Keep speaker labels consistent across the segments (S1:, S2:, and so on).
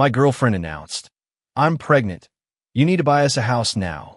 S1: My girlfriend announced, "I'm pregnant. You need to buy us a house now."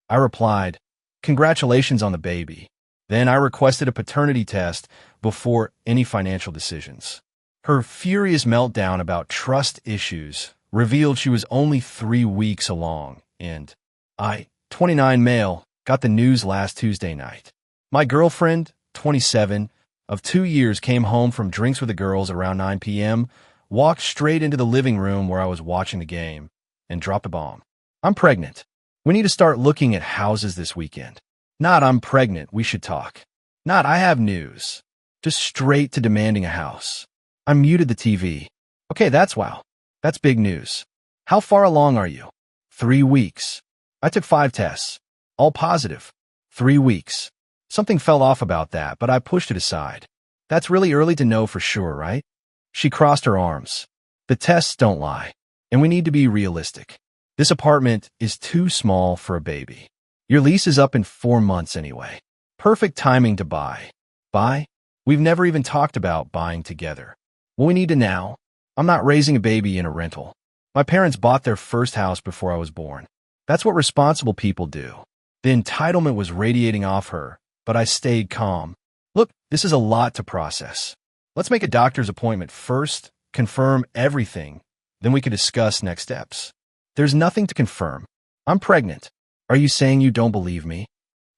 S1: I replied, "Congratulations on the baby." Then I requested a paternity test before any financial decisions. Her furious meltdown about trust issues revealed she was only 3 weeks along, and I, 29 male, got the news last Tuesday night. My girlfriend, 27, of 2 years, came home from drinks with the girls around 9 p.m., walked straight into the living room where I was watching the game, and dropped a bomb. "I'm pregnant. We need to start looking at houses this weekend." Not "I'm pregnant, we should talk." Not "I have news." Just straight to demanding a house. I muted the TV. "Okay, that's wow. That's big news. How far along are you?" 3 weeks. I took 5 tests. All positive. 3 weeks. Something felt off about that, but I pushed it aside. "That's really early to know for sure, right?" She crossed her arms. "The tests don't lie. And we need to be realistic. This apartment is too small for a baby. Your lease is up in 4 months anyway. Perfect timing to buy." Buy? We've never even talked about buying together. Well, we need to now. I'm not raising a baby in a rental. My parents bought their first house before I was born. That's what responsible people do. The entitlement was radiating off her, but I stayed calm. "Look, this is a lot to process. Let's make a doctor's appointment first, confirm everything, then we can discuss next steps." "There's nothing to confirm. I'm pregnant." "Are you saying you don't believe me?"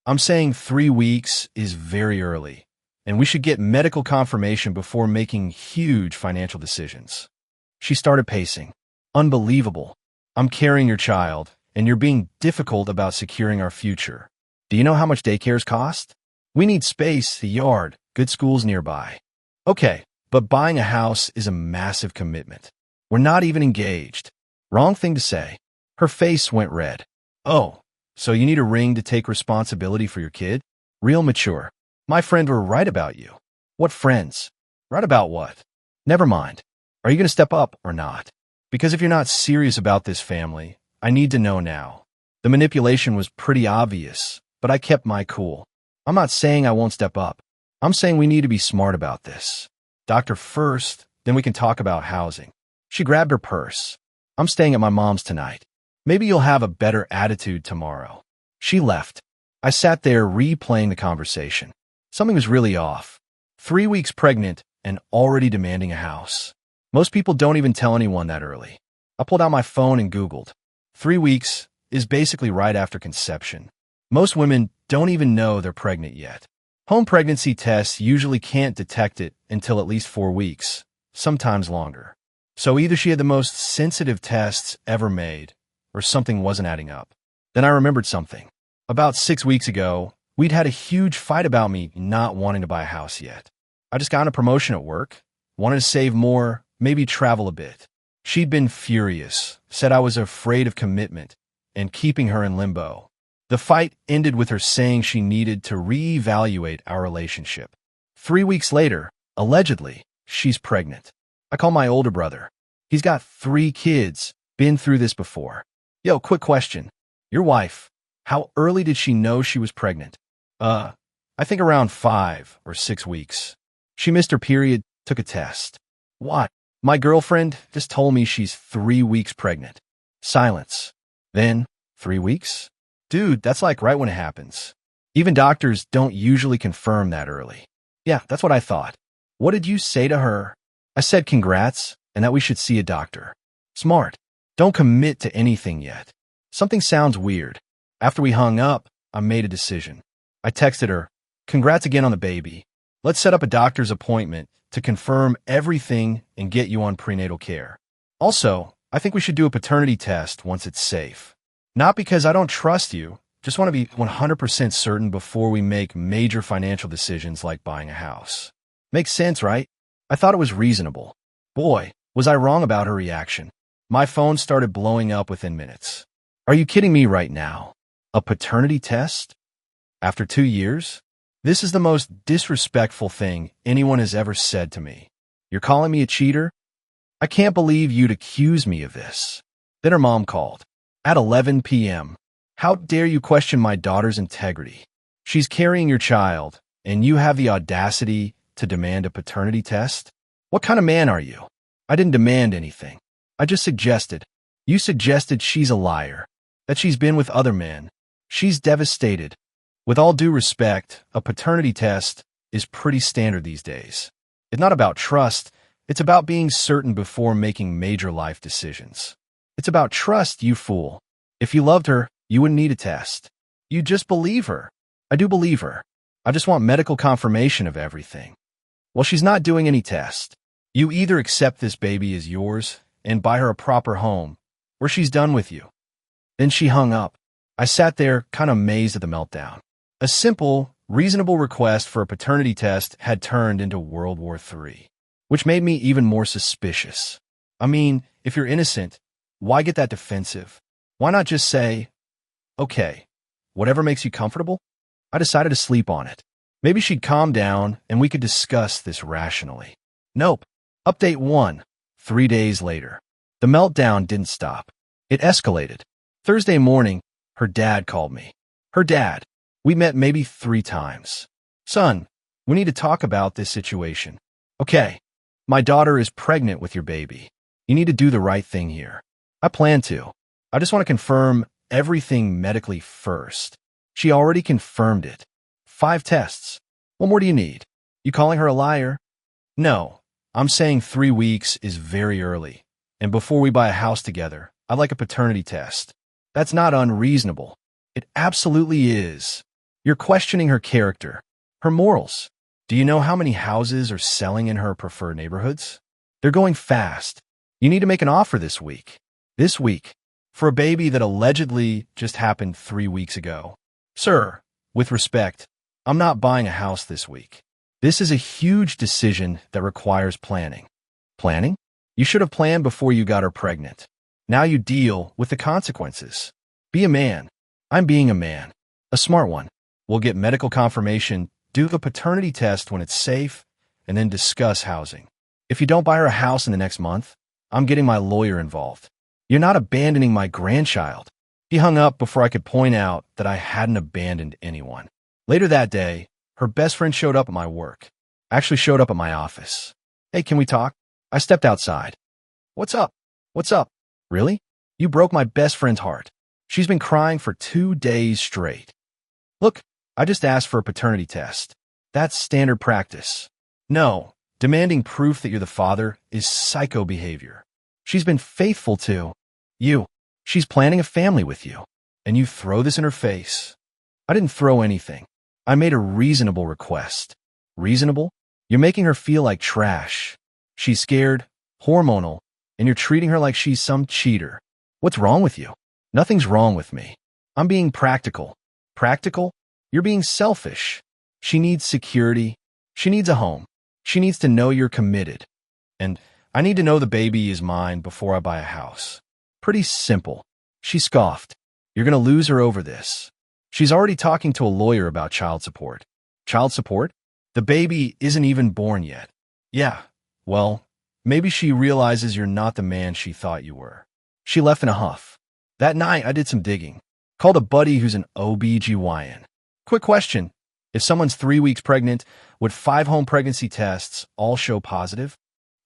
S1: "I'm saying 3 weeks is very early, and we should get medical confirmation before making huge financial decisions." She started pacing. "Unbelievable. I'm carrying your child, and you're being difficult about securing our future. Do you know how much daycares cost? We need space, a yard, good schools nearby." "Okay, but buying a house is a massive commitment. We're not even engaged." Wrong thing to say. Her face went red. "Oh, so you need a ring to take responsibility for your kid? Real mature. My friend were right about you." "What friends?" "Right about what?" "Never mind. Are you going to step up or not? Because if you're not serious about this family, I need to know now." The manipulation was pretty obvious, but I kept my cool. "I'm not saying I won't step up. I'm saying we need to be smart about this. Doctor first, then we can talk about housing." She grabbed her purse. "I'm staying at my mom's tonight. Maybe you'll have a better attitude tomorrow." She left. I sat there replaying the conversation. Something was really off. 3 weeks pregnant and already demanding a house. Most people don't even tell anyone that early. I pulled out my phone and Googled. 3 weeks is basically right after conception. Most women don't even know they're pregnant yet. Home pregnancy tests usually can't detect it until at least 4 weeks, sometimes longer. So either she had the most sensitive tests ever made, or something wasn't adding up. Then I remembered something. About 6 weeks ago, we'd had a huge fight about me not wanting to buy a house yet. I just got a promotion at work, wanted to save more, maybe travel a bit. She'd been furious, said I was afraid of commitment, and keeping her in limbo. The fight ended with her saying she needed to reevaluate our relationship. 3 weeks later, allegedly, she's pregnant. I call my older brother. He's got 3 kids, been through this before. "Yo, quick question. Your wife, how early did she know she was pregnant?" I think around 5 or 6 weeks. She missed her period, took a test." "What?" "My girlfriend just told me she's 3 weeks pregnant." Silence. Then, 3 weeks? Dude, that's like right when it happens. Even doctors don't usually confirm that early. "Yeah, that's what I thought." "What did you say to her?" "I said congrats, and that we should see a doctor." Smart. Don't commit to anything yet. Something sounds weird. After we hung up, I made a decision. I texted her, "Congrats again on the baby. Let's set up a doctor's appointment to confirm everything and get you on prenatal care. Also, I think we should do a paternity test once it's safe. Not because I don't trust you, just want to be 100% certain before we make major financial decisions like buying a house." Makes sense, right? I thought it was reasonable. Boy, was I wrong about her reaction. My phone started blowing up within minutes. "Are you kidding me right now? A paternity test? After 2 years? This is the most disrespectful thing anyone has ever said to me. You're calling me a cheater? I can't believe you'd accuse me of this." Then her mom called. At 11 p.m. "How dare you question my daughter's integrity? She's carrying your child, and you have the audacity to demand a paternity test? What kind of man are you?" "I didn't demand anything. I just suggested. You suggested she's a liar, that she's been with other men. She's devastated. With all due respect, a paternity test is pretty standard these days. It's not about trust. It's about being certain before making major life decisions. It's about trust, you fool. If you loved her, you wouldn't need a test. You just believe her. I do believe her. I just want medical confirmation of everything. Well, she's not doing any test. You either accept this baby as yours and buy her a proper home, or she's done with you. Then she hung up. I sat there, kind of amazed at the meltdown. A simple, reasonable request for a paternity test had turned into World War III, which made me even more suspicious. I mean, if you're innocent, why get that defensive? Why not just say, okay, whatever makes you comfortable? I decided to sleep on it. Maybe she'd calm down and we could discuss this rationally. Nope. Update 1. 3 days later. The meltdown didn't stop. It escalated. Thursday morning, her dad called me. Her dad. We met maybe 3 times. Son, we need to talk about this situation. Okay. My daughter is pregnant with your baby. You need to do the right thing here. I plan to. I just want to confirm everything medically first. She already confirmed it. 5 tests. What more do you need? You calling her a liar? No. I'm saying 3 weeks is very early. And before we buy a house together, I'd like a paternity test. That's not unreasonable. It absolutely is. You're questioning her character, her morals. Do you know how many houses are selling in her preferred neighborhoods? They're going fast. You need to make an offer this week. This week. For a baby that allegedly just happened 3 weeks ago. Sir, with respect, I'm not buying a house this week. This is a huge decision that requires planning. Planning? You should have planned before you got her pregnant. Now you deal with the consequences. Be a man. I'm being a man. A smart one. We'll get medical confirmation, do the paternity test when it's safe, and then discuss housing. If you don't buy her a house in the next month, I'm getting my lawyer involved. You're not abandoning my grandchild. He hung up before I could point out that I hadn't abandoned anyone. Later that day, her best friend showed up at my work. Actually showed up at my office. Hey, can we talk? I stepped outside. What's up? What's up? Really? You broke my best friend's heart. She's been crying for 2 days straight. Look, I just asked for a paternity test. That's standard practice. No, demanding proof that you're the father is psycho behavior. She's been faithful to you. She's planning a family with you. And you throw this in her face. I didn't throw anything. I made a reasonable request. Reasonable? You're making her feel like trash. She's scared, hormonal, and you're treating her like she's some cheater. What's wrong with you? Nothing's wrong with me. I'm being practical. Practical? You're being selfish. She needs security. She needs a home. She needs to know you're committed. And I need to know the baby is mine before I buy a house. Pretty simple. She scoffed. You're going to lose her over this. She's already talking to a lawyer about child support. Child support? The baby isn't even born yet. Yeah, well, maybe she realizes you're not the man she thought you were. She left in a huff. That night, I did some digging. Called a buddy who's an OB-GYN. Quick question. If someone's 3 weeks pregnant, would 5 home pregnancy tests all show positive?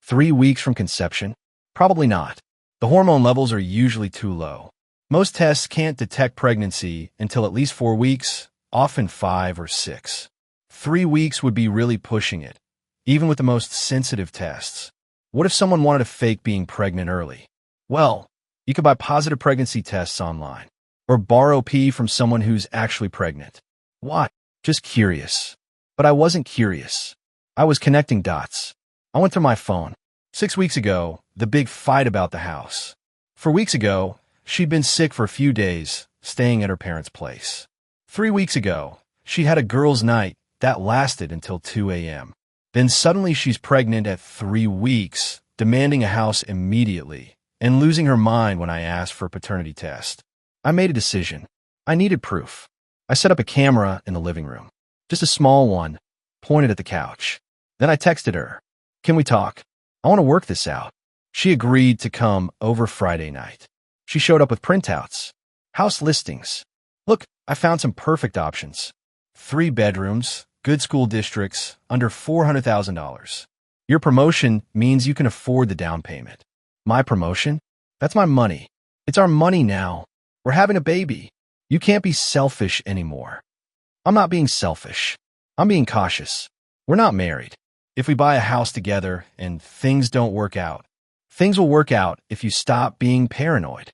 S1: 3 weeks from conception? Probably not. The hormone levels are usually too low. Most tests can't detect pregnancy until at least 4 weeks, often 5 or 6. 3 weeks would be really pushing it, even with the most sensitive tests. What if someone wanted to fake being pregnant early? Well, you could buy positive pregnancy tests online, or borrow pee from someone who's actually pregnant. Why? Just curious. But I wasn't curious. I was connecting dots. I went through my phone. 6 weeks ago, the big fight about the house. 4 weeks ago, she'd been sick for a few days, staying at her parents' place. 3 weeks ago, she had a girls' night that lasted until 2 a.m. Then suddenly she's pregnant at 3 weeks, demanding a house immediately, and losing her mind when I asked for a paternity test. I made a decision. I needed proof. I set up a camera in the living room. Just a small one, pointed at the couch. Then I texted her. Can we talk? I want to work this out. She agreed to come over Friday night. She showed up with printouts. House listings. Look, I found some perfect options. 3 bedrooms, good school districts, under $400,000. Your promotion means you can afford the down payment. My promotion? That's my money. It's our money now. We're having a baby. You can't be selfish anymore. I'm not being selfish. I'm being cautious. We're not married. If we buy a house together and things don't work out, things will work out if you stop being paranoid.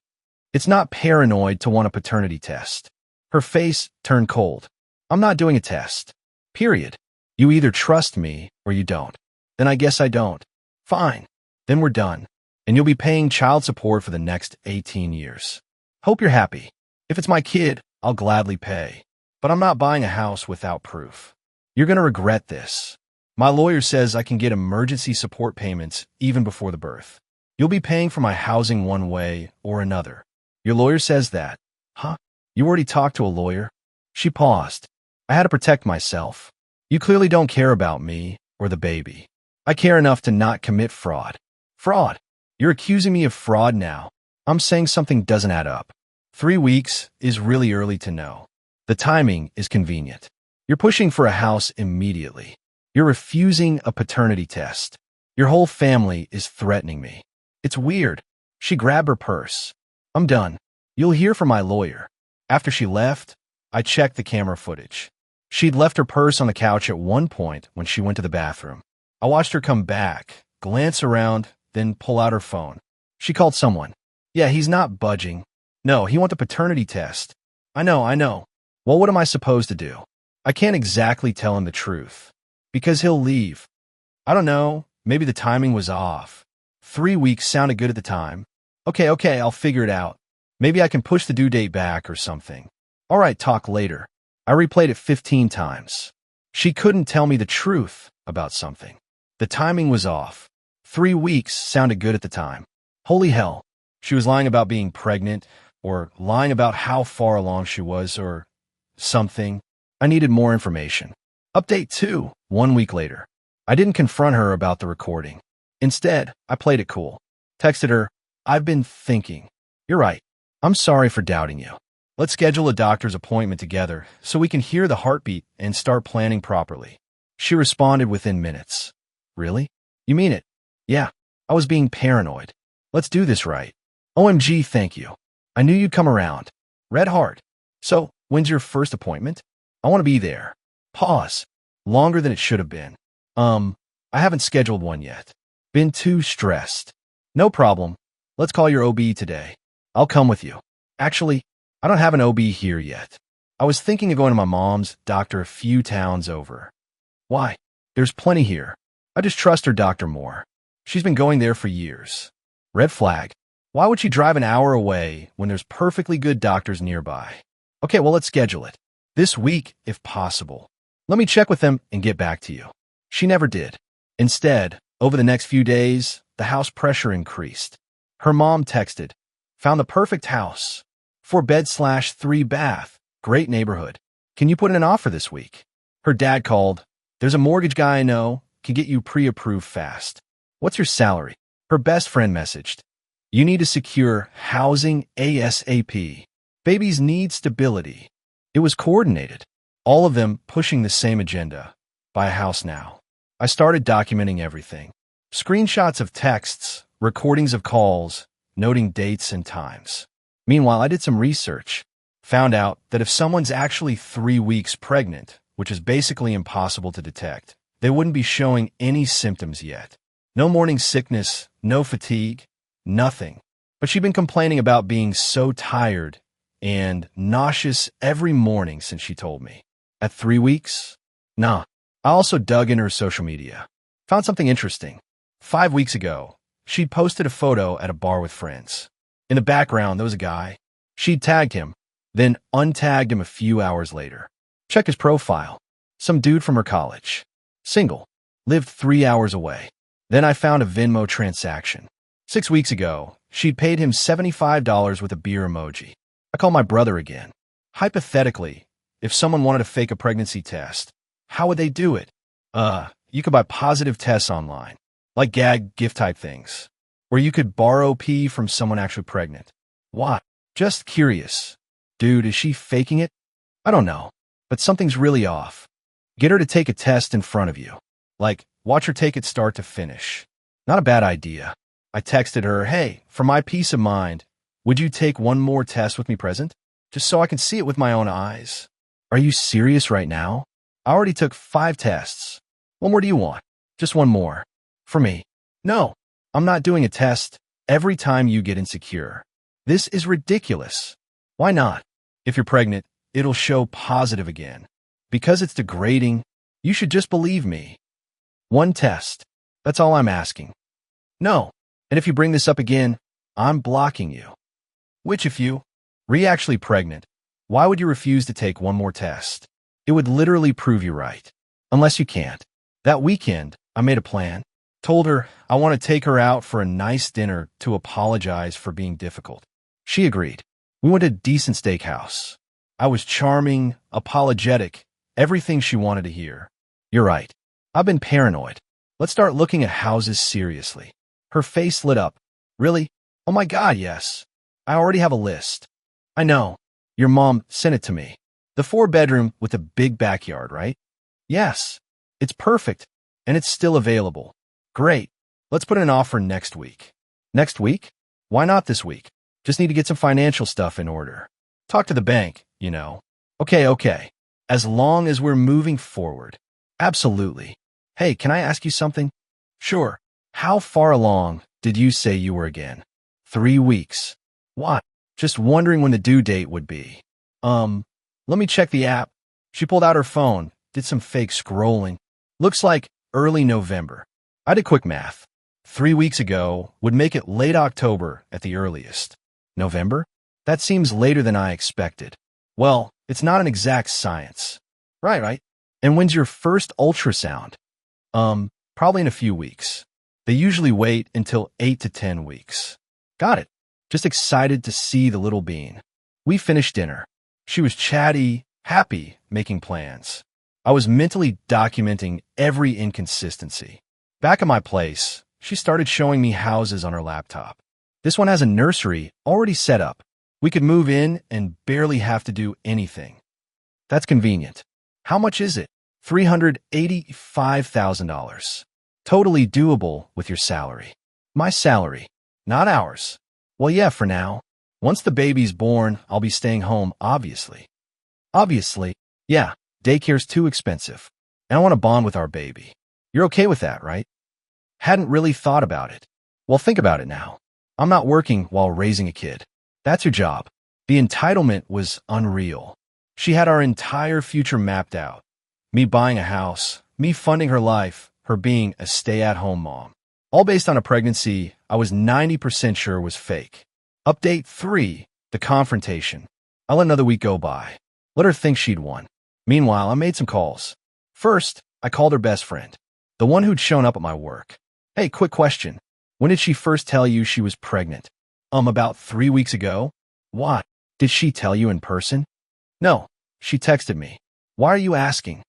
S1: It's not paranoid to want a paternity test. Her face turned cold. I'm not doing a test. Period. You either trust me or you don't. Then I guess I don't. Fine. Then we're done. And you'll be paying child support for the next 18 years. Hope you're happy. If it's my kid, I'll gladly pay. But I'm not buying a house without proof. You're going to regret this. My lawyer says I can get emergency support payments even before the birth. You'll be paying for my housing one way or another. Your lawyer says that. Huh? You already talked to a lawyer? She paused. I had to protect myself. You clearly don't care about me or the baby. I care enough to not commit fraud. Fraud? You're accusing me of fraud now. I'm saying something doesn't add up. 3 weeks is really early to know. The timing is convenient. You're pushing for a house immediately. You're refusing a paternity test. Your whole family is threatening me. It's weird. She grabbed her purse. I'm done. You'll hear from my lawyer. After she left, I checked the camera footage. She'd left her purse on the couch at one point when she went to the bathroom. I watched her come back, glance around, then pull out her phone. She called someone. Yeah, he's not budging. No, he wants a paternity test. I know. Well, what am I supposed to do? I can't exactly tell him the truth. Because he'll leave. I don't know. Maybe the timing was off. 3 weeks sounded good at the time. Okay, I'll figure it out. Maybe I can push the due date back or something. All right, talk later. I replayed it 15 times. She couldn't tell me the truth about something. The timing was off. 3 weeks sounded good at the time. Holy hell. She was lying about being pregnant, or lying about how far along she was, or something. I needed more information. Update 2, 1 week later. I didn't confront her about the recording. Instead, I played it cool. Texted her, I've been thinking. You're right. I'm sorry for doubting you. Let's schedule a doctor's appointment together so we can hear the heartbeat and start planning properly. She responded within minutes. Really? You mean it? Yeah. I was being paranoid. Let's do this right. OMG, thank you. I knew you'd come around. Red heart. So, when's your first appointment? I want to be there. Pause. Longer than it should have been. I haven't scheduled one yet. Been too stressed. No problem. Let's call your OB today. I'll come with you. Actually, I don't have an OB here yet. I was thinking of going to my mom's doctor a few towns over. Why? There's plenty here. I just trust her doctor more. She's been going there for years. Red flag. Why would she drive an hour away when there's perfectly good doctors nearby? Okay, well, let's schedule it. This week, if possible. Let me check with them and get back to you. She never did. Instead, over the next few days, the house pressure increased. Her mom texted, found the perfect house. 4-bed/3 bath. Great neighborhood. Can you put in an offer this week? Her dad called. There's a mortgage guy I know. Can get you pre-approved fast. What's your salary? Her best friend messaged. You need to secure housing ASAP. Babies need stability. It was coordinated. All of them pushing the same agenda. Buy a house now. I started documenting everything. Screenshots of texts, recordings of calls, noting dates and times. Meanwhile, I did some research. Found out that if someone's actually 3 weeks pregnant, which is basically impossible to detect, they wouldn't be showing any symptoms yet. No morning sickness, no fatigue, nothing. But she'd been complaining about being so tired and nauseous every morning since she told me. At 3 weeks? Nah. I also dug into her social media. Found something interesting. 5 weeks ago, she'd posted a photo at a bar with friends. In the background, there was a guy. She'd tagged him, then untagged him a few hours later. Checked his profile. Some dude from her college. Single. Lived 3 hours away. Then I found a Venmo transaction. 6 weeks ago, she'd paid him $75 with a beer emoji. I called my brother again. Hypothetically, if someone wanted to fake a pregnancy test, how would they do it? You could buy positive tests online, like gag gift type things. Or you could borrow pee from someone actually pregnant. Why? Just curious. Dude, is she faking it? I don't know, but something's really off. Get her to take a test in front of you. Like, watch her take it start to finish. Not a bad idea. I texted her, hey, for my peace of mind, would you take one more test with me present? Just so I can see it with my own eyes. Are you serious right now? I already took 5 tests. What more do you want? Just one more. For me. No, I'm not doing a test every time you get insecure. This is ridiculous. Why not? If you're pregnant, it'll show positive again. Because it's degrading, you should just believe me. One test. That's all I'm asking. No. And if you bring this up again, I'm blocking you. Which if you actually pregnant, why would you refuse to take one more test? It would literally prove you right. Unless you can't. That weekend, I made a plan. Told her I want to take her out for a nice dinner to apologize for being difficult. She agreed. We went to a decent steakhouse. I was charming, apologetic, everything she wanted to hear. You're right. I've been paranoid. Let's start looking at houses seriously. Her face lit up. Really? Oh my God, yes. I already have a list. I know. Your mom sent it to me. The 4-bedroom with a big backyard, right? Yes. It's perfect, and it's still available. Great. Let's put in an offer next week. Next week? Why not this week? Just need to get some financial stuff in order. Talk to the bank, you know. Okay. As long as we're moving forward. Absolutely. Hey, can I ask you something? Sure. How far along did you say you were again? 3 weeks. What? Just wondering when the due date would be. Let me check the app. She pulled out her phone, did some fake scrolling. Looks like early November. I did quick math. 3 weeks ago would make it late October at the earliest. November? That seems later than I expected. Well, it's not an exact science. Right. And when's your first ultrasound? Probably in a few weeks. They usually wait until 8 to 10 weeks. Got it. Just excited to see the little bean. We finished dinner. She was chatty, happy, making plans. I was mentally documenting every inconsistency. Back at my place, she started showing me houses on her laptop. This one has a nursery already set up. We could move in and barely have to do anything. That's convenient. How much is it? $385,000. Totally doable with your salary. My salary, not ours. Well, yeah, for now. Once the baby's born, I'll be staying home, obviously. Obviously, yeah, daycare's too expensive. And I want to bond with our baby. You're okay with that, right? Hadn't really thought about it. Well, think about it now. I'm not working while raising a kid. That's your job. The entitlement was unreal. She had our entire future mapped out. Me buying a house, me funding her life, her being a stay-at-home mom. All based on a pregnancy I was 90% sure was fake. Update 3, the confrontation. I let another week go by. Let her think she'd won. Meanwhile, I made some calls. First, I called her best friend, the one who'd shown up at my work. Hey, quick question. When did she first tell you she was pregnant? About 3 weeks ago. What? Did she tell you in person? No, she texted me. Why are you asking?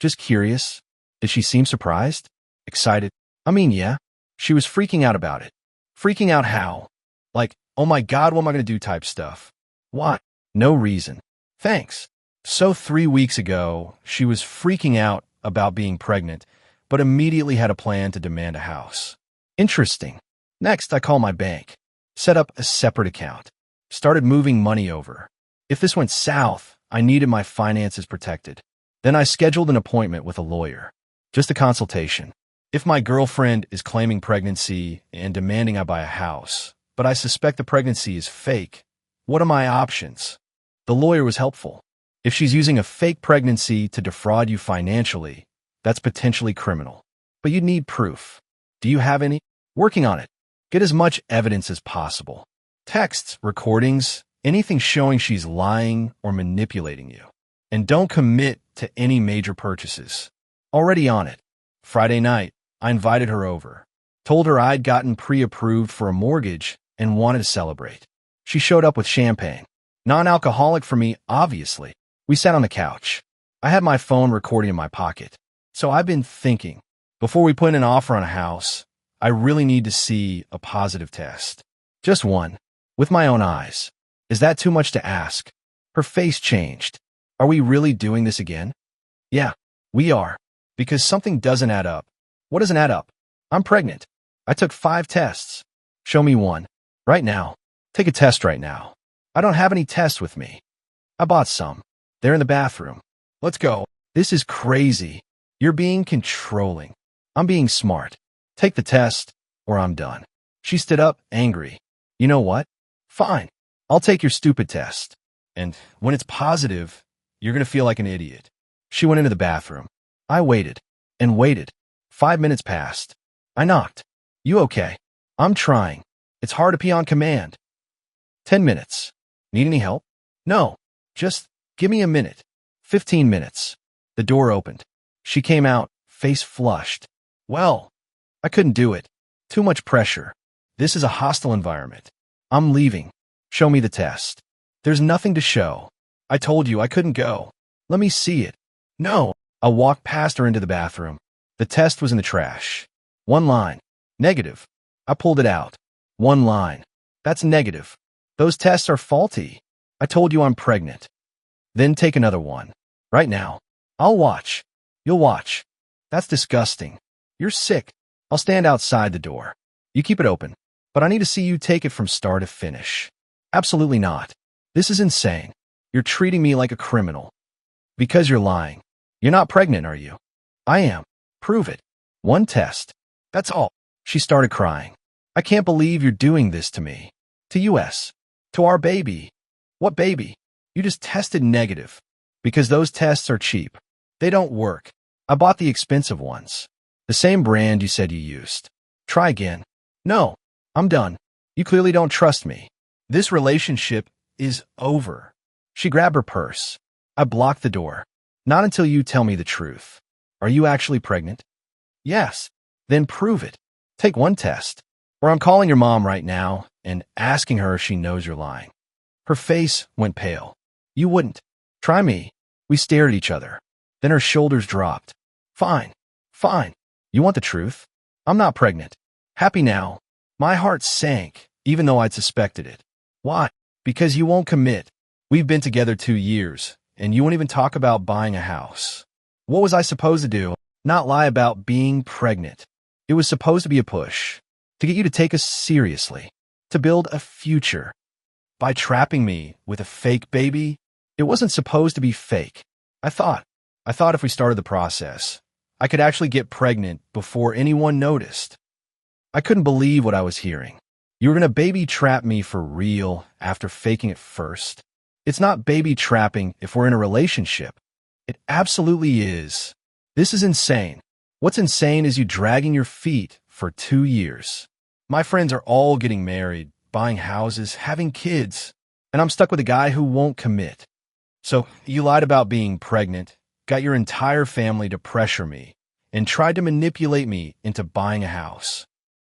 S1: Just curious. Did she seem surprised? Excited? Yeah. She was freaking out about it. Freaking out how? Like, oh my God, what am I going to do type stuff. What? No reason. Thanks. So 3 weeks ago, she was freaking out about being pregnant, but immediately had a plan to demand a house. Interesting. Next, I call my bank. Set up a separate account. Started moving money over. If this went south, I needed my finances protected. Then I scheduled an appointment with a lawyer. Just a consultation. If my girlfriend is claiming pregnancy and demanding I buy a house, but I suspect the pregnancy is fake, what are my options? The lawyer was helpful. If she's using a fake pregnancy to defraud you financially, that's potentially criminal. But you'd need proof. Do you have any? Working on it. Get as much evidence as possible. Texts, recordings, anything showing she's lying or manipulating you. And don't commit to any major purchases. Already on it. Friday night, I invited her over. Told her I'd gotten pre-approved for a mortgage and wanted to celebrate. She showed up with champagne. Non-alcoholic for me, obviously. We sat on the couch. I had my phone recording in my pocket. So I've been thinking, before we put in an offer on a house, I really need to see a positive test. Just one. With my own eyes. Is that too much to ask? Her face changed. Are we really doing this again? Yeah, we are. Because something doesn't add up. What doesn't add up? I'm pregnant. I took 5 tests. Show me one. Right now. Take a test right now. I don't have any tests with me. I bought some. They're in the bathroom. Let's go. This is crazy. You're being controlling. I'm being smart. Take the test, or I'm done. She stood up, angry. You know what? Fine. I'll take your stupid test. And when it's positive, you're going to feel like an idiot. She went into the bathroom. I waited and waited. 5 minutes passed. I knocked. You okay? I'm trying. It's hard to pee on command. 10 minutes. Need any help? No. Just give me a minute. 15 minutes. The door opened. She came out, face flushed. Well, I couldn't do it. Too much pressure. This is a hostile environment. I'm leaving. Show me the test. There's nothing to show. I told you I couldn't go. Let me see it. No. I walked past her into the bathroom. The test was in the trash. One line. Negative. I pulled it out. One line. That's negative. Those tests are faulty. I told you I'm pregnant. Then take another one. Right now. I'll watch. You'll watch. That's disgusting. You're sick. I'll stand outside the door. You keep it open. But I need to see you take it from start to finish. Absolutely not. This is insane. You're treating me like a criminal. Because you're lying. You're not pregnant, are you? I am. Prove it. One test. That's all. She started crying. I can't believe you're doing this to me. To us. To our baby. What baby? You just tested negative. Because those tests are cheap. They don't work. I bought the expensive ones. The same brand you said you used. Try again. No. I'm done. You clearly don't trust me. This relationship is over. She grabbed her purse. I blocked the door. Not until you tell me the truth. Are you actually pregnant? Yes. Then prove it. Take one test. Or I'm calling your mom right now and asking her if she knows you're lying. Her face went pale. You wouldn't. Try me. We stared at each other. Then her shoulders dropped. Fine. Fine. You want the truth? I'm not pregnant. Happy now. My heart sank, even though I'd suspected it. Why? Because you won't commit. We've been together 2 years, and you won't even talk about buying a house. What was I supposed to do? Not lie about being pregnant. It was supposed to be a push. To get you to take us seriously. To build a future. By trapping me with a fake baby, it wasn't supposed to be fake. I thought if we started the process, I could actually get pregnant before anyone noticed. I couldn't believe what I was hearing. You were going to baby trap me for real after faking it first. It's not baby trapping if we're in a relationship. It absolutely is. This is insane. What's insane is you dragging your feet for 2 years. My friends are all getting married, buying houses, having kids, and I'm stuck with a guy who won't commit. So you lied about being pregnant, got your entire family to pressure me, and tried to manipulate me into buying a house.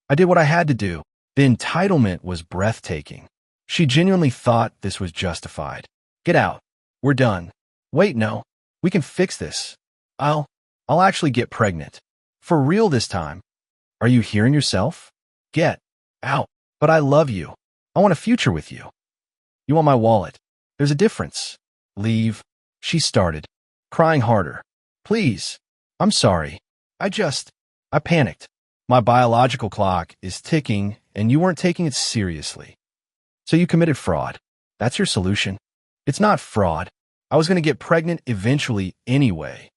S1: I did what I had to do. The entitlement was breathtaking. She genuinely thought this was justified. Get out. We're done. Wait, no. We can fix this. I'll actually get pregnant. For real this time. Are you hearing yourself? Get out. But I love you. I want a future with you. You want my wallet. There's a difference. Leave. She started, crying harder. Please. I'm sorry. I panicked. My biological clock is ticking, and you weren't taking it seriously. So you committed fraud. That's your solution. It's not fraud. I was going to get pregnant eventually anyway.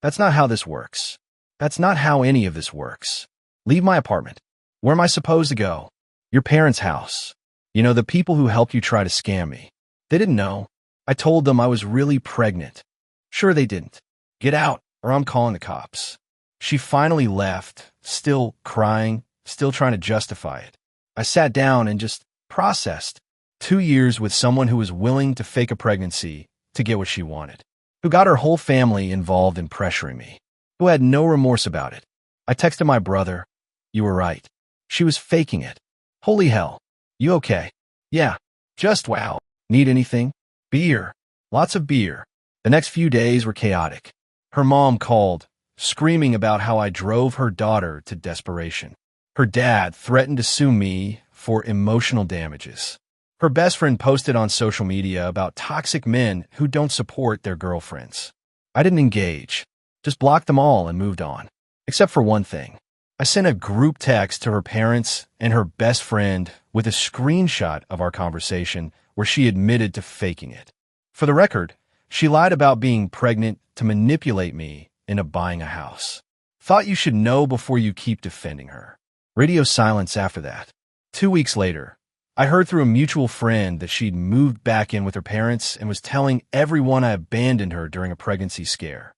S1: That's not how this works. That's not how any of this works. Leave my apartment. Where am I supposed to go? Your parents' house. You know, the people who helped you try to scam me. They didn't know. I told them I was really pregnant. Sure, they didn't. Get out, or I'm calling the cops. She finally left, still crying, still trying to justify it. I sat down and just processed. 2 years with someone who was willing to fake a pregnancy to get what she wanted, who got her whole family involved in pressuring me, who had no remorse about it. I texted my brother. You were right. She was faking it. Holy hell. You okay? Yeah. Just wow. Need anything? Beer. Lots of beer. The next few days were chaotic. Her mom called, screaming about how I drove her daughter to desperation. Her dad threatened to sue me for emotional damages. Her best friend posted on social media about toxic men who don't support their girlfriends. I didn't engage, just blocked them all and moved on. Except for one thing. I I sent a group text to her parents and her best friend with a screenshot of our conversation where she admitted to faking it. For the record, she lied about being pregnant to manipulate me into buying a house. Thought you should know before you keep defending her. Radio silence after that. 2 weeks later, I heard through a mutual friend that she'd moved back in with her parents and was telling everyone I abandoned her during a pregnancy scare.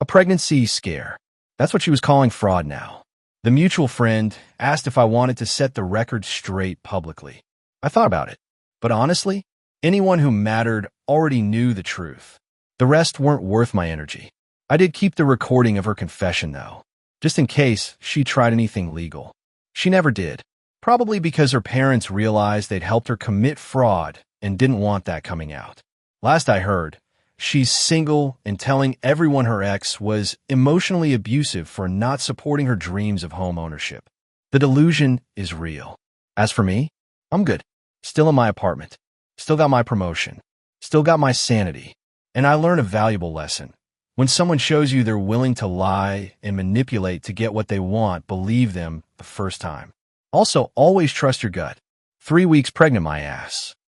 S1: A pregnancy scare. That's what she was calling fraud now. The mutual friend asked if I wanted to set the record straight publicly. I thought about it, but honestly, anyone who mattered already knew the truth. The rest weren't worth my energy. I did keep the recording of her confession, though, just in case she tried anything legal. She never did, probably because her parents realized they'd helped her commit fraud and didn't want that coming out. Last I heard, she's single and telling everyone her ex was emotionally abusive for not supporting her dreams of home ownership. The delusion is real. As for me, I'm good. Still in my apartment. Still got my promotion. Still got my sanity. And I learned a valuable lesson. When someone shows you they're willing to lie and manipulate to get what they want, believe them the first time. Also, always trust your gut. 3 weeks pregnant, my ass.